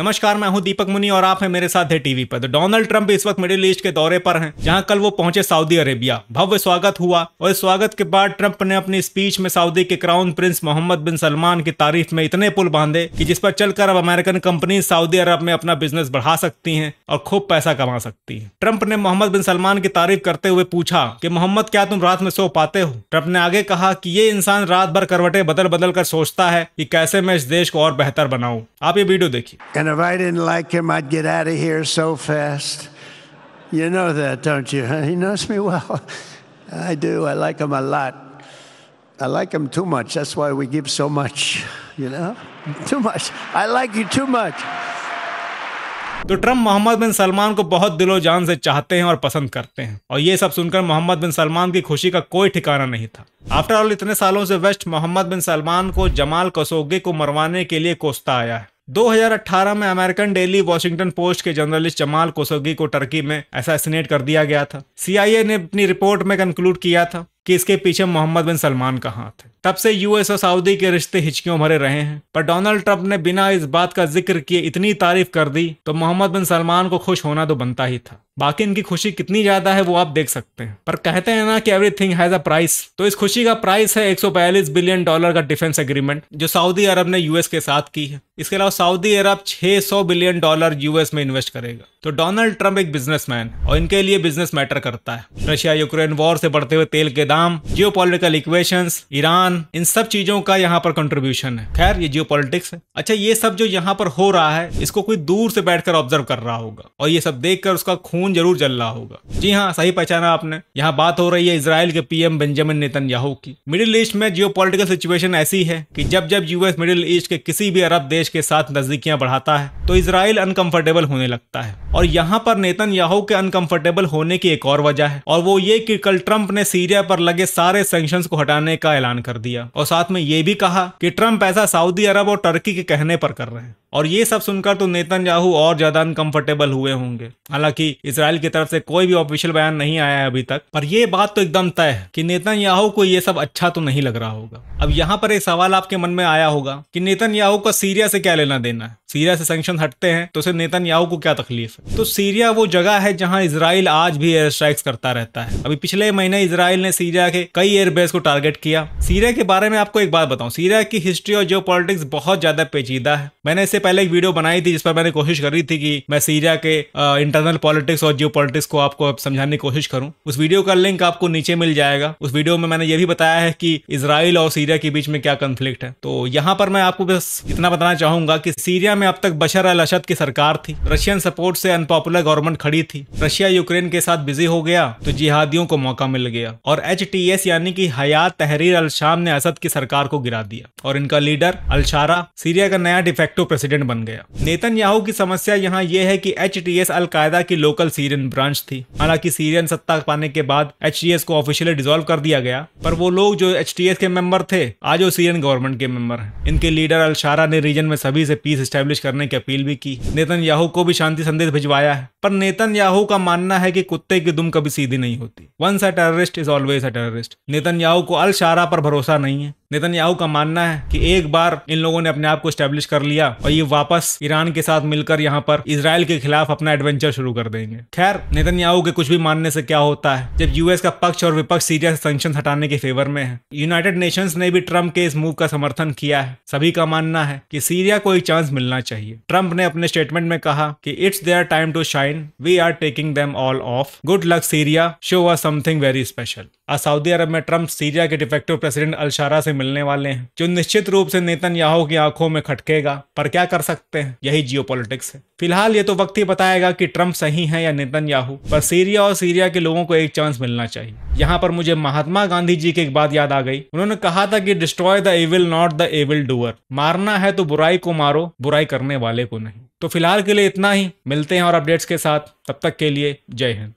नमस्कार, मैं हूं दीपक मुनि और आप हैं मेरे साथ है टीवी पर। डोनाल्ड ट्रंप इस वक्त मिडिल ईस्ट के दौरे पर हैं, जहां कल वो पहुंचे सऊदी अरेबिया। भव्य स्वागत हुआ और इस स्वागत के बाद ट्रंप ने अपनी स्पीच में सऊदी के क्राउन प्रिंस मोहम्मद बिन सलमान की तारीफ में इतने पुल बांधे कि जिस पर चलकर अब अमेरिकन कंपनी सऊदी अरब में अपना बिजनेस बढ़ा सकती हैं और खूब पैसा कमा सकती हैं। ट्रंप ने मोहम्मद बिन सलमान की तारीफ करते हुए पूछा कि मोहम्मद, क्या तुम रात में सो पाते हो? ट्रंप ने आगे कहा कि ये इंसान रात भर करवटें बदल बदल कर सोचता है कि कैसे मैं इस देश को और बेहतर बनाऊं। आप ये वीडियो देखिए। him, I'd get out of here so fast. You know that, don't you? He knows me well. I do. I like him a lot. I like him too much. That's why we give so much, you know? Too much. I like you too much. तो Trump Mohammad बिन सलमान को बहुत दिलो जान से चाहते हैं और पसंद करते हैं, और ये सब सुनकर मोहम्मद बिन सलमान की खुशी का कोई ठिकाना नहीं था। आफ्टर ऑल, इतने सालों से वेस्ट मोहम्मद बिन सलमान को जमाल खशोगी को मरवाने के लिए कोसता आया है। 2018 में अमेरिकन डेली वॉशिंगटन पोस्ट के जर्नलिस्ट जमाल खशोगी को टर्की में असैसिनेट कर दिया गया था। CIA ने अपनी रिपोर्ट में कंक्लूड किया था कि इसके पीछे मोहम्मद बिन सलमान का हाथ है। तब से यूएस और सऊदी के रिश्ते हिचकियों भरे रहे हैं, पर डोनाल्ड ट्रंप ने बिना इस बात का जिक्र किए इतनी तारीफ कर दी तो मोहम्मद बिन सलमान को खुश होना तो बनता ही था। बाकी इनकी खुशी कितनी ज्यादा है वो आप देख सकते हैं, पर कहते हैं ना कि एवरीथिंग हैज अ प्राइस। तो इस खुशी का प्राइस है $142 बिलियन का डिफेंस एग्रीमेंट जो सऊदी अरब ने यूएस के साथ की है। इसके अलावा सऊदी अरब $600 बिलियन यूएस में इन्वेस्ट करेगा। तो डोनाल्ड ट्रंप एक बिजनेसमैन और इनके लिए बिजनेस मैटर करता है। रशिया यूक्रेन वॉर से बढ़ते हुए तेल के दाम, जियोपॉलिटिकल इक्वेशंस, ईरान, इन सब चीजों का यहाँ पर कंट्रीब्यूशन है। खैर, ये जियोपॉलिटिक्स है। अच्छा, ये सब जो यहाँ पर हो रहा है इसको कोई दूर से बैठकर ऑब्जर्व कर रहा होगा और ये सब देखकर उसका खून जरूर जल रहा होगा। जी हाँ, सही पहचाना आपने। यहाँ बात हो रही है इजराइल के पीएम बेंजामिन नेतन्याहू की। मिडिल ईस्ट में जियोपॉलिटिकल सिचुएशन ऐसी है कि जब जब यूएस मिडिल ईस्ट के किसी भी अरब देश के साथ नजदीकियां बढ़ाता है तो इजराइल अनकंफर्टेबल होने लगता है। और यहाँ पर नेतन्याहू के अनकंफर्टेबल होने की एक और वजह है, और वो ये कि कल ट्रंप ने सीरिया पर लगे सारे सैंक्शंस को हटाने का ऐलान कर दिया और साथ में ये भी कहा कि ट्रंप ऐसा सऊदी अरब और टर्की के कहने पर कर रहे हैं। और ये सब सुनकर तो नेतन्याहू और ज्यादा अनकंफर्टेबल हुए होंगे। हालांकि इजराइल की तरफ से कोई भी ऑफिशियल बयान नहीं आया है अभी तक, पर यह बात तो एकदम तय है कि नेतन्याहू को ये सब अच्छा तो नहीं लग रहा होगा। अब यहाँ पर एक सवाल आपके मन में आया होगा कि नेतन्याहू का सीरिया से क्या लेना देना है? सीरिया से सैंक्शन हटते हैं तो उसे नेतन्याहू को क्या तकलीफ है? तो सीरिया वो जगह है जहां इजराइल आज भी एयर स्ट्राइक्स करता रहता है। अभी पिछले महीने इजराइल ने सीरिया के कई एयरबेस को टारगेट किया। सीरिया के बारे में आपको एक बात बताऊं, सीरिया की हिस्ट्री और जियोपॉलिटिक्स बहुत ज्यादा पेचीदा है। मैंने इससे पहले एक वीडियो बनाई थी जिस पर मैंने कोशिश करी थी कि मैं सीरिया के इंटरनल पॉलिटिक्स और जियोपॉलिटिक्स को आपको समझाने की कोशिश करूं। उस वीडियो का लिंक आपको नीचे मिल जाएगा। उस वीडियो में मैंने ये भी बताया है कि इजराइल और सीरिया के बीच में क्या कॉन्फ्लिक्ट है। तो यहाँ पर मैं आपको बस इतना बताना चाहूंगा कि सीरिया में अब तक बशर अल असद की सरकार थी। रशियन सपोर्ट से अनपॉपुलर गवर्नमेंट खड़ी थी। रशिया यूक्रेन के साथ बिजी हो गया तो जिहादियों को मौका मिल गया और HTS यानी कि हयात तहरीर अल शाम ने असद की सरकार को गिरा दिया और इनका लीडर अल शारा सीरिया का नया डिफेक्टो प्रेसिडेंट बन गया। नेतन्याहू की समस्या यहाँ यह है कि HTS अल कायदा की लोकल सीरियन ब्रांच थी। हालांकि सीरियन सत्ता पाने के बाद HTS को ऑफिशियली डिसॉल्व कर दिया गया, पर वो लोग जो HTS के मेंबर थे आज वो सीरियन गवर्नमेंट के मेंबर हैं। इनके लीडर अल शारा ने रीजन में सभी से पीस एस्टेब्लिश करने की अपील भी की। नेतन्याहू को भी शांति संदेश भिजवाया है, पर नेतन्याहू का मानना है कि कुत्ते की दुम कभी सीधी नहीं होती। Once a terrorist is always a terrorist. Netanyahu को अल शारा पर भरोसा नहीं है। नेतन्याहू का मानना है कि एक बार इन लोगों ने अपने आप को एस्टेब्लिश कर लिया और ये वापस ईरान के साथ मिलकर यहाँ पर इजराइल के खिलाफ अपना एडवेंचर शुरू कर देंगे। खैर, नेतन्याहू के कुछ भी मानने से क्या होता है जब यूएस का पक्ष और विपक्ष सीरिया से सैंक्शन हटाने के फेवर में है। यूनाइटेड नेशंस ने भी ट्रंप के इस मूव का समर्थन किया है। सभी का मानना है कि सीरिया को एक चांस मिलना चाहिए। ट्रंप ने अपने स्टेटमेंट में कहा कि it's their time to shine, we are taking them all off, good luck Syria, show us something very special. आज सऊदी अरब में ट्रंप सीरिया के डिफेक्टिव प्रेसिडेंट अल शारा से मिलने वाले हैं, जो निश्चित रूप से नेतन्याहू की आंखों में खटकेगा। पर क्या कर सकते हैं, यही जियोपॉलिटिक्स है। फिलहाल ये तो वक्त ही बताएगा कि ट्रंप सही है या नेतन्याहू, पर सीरिया और सीरिया के लोगों को एक चांस मिलना चाहिए। यहाँ पर मुझे महात्मा गांधी जी की एक बात याद आ गई। उन्होंने कहा था कि destroy the evil not the evil doer. मारना है तो बुराई को मारो, बुराई करने वाले को नहीं। तो फिलहाल के लिए इतना ही। मिलते हैं और अपडेट्स के साथ। तब तक के लिए जय हिंद।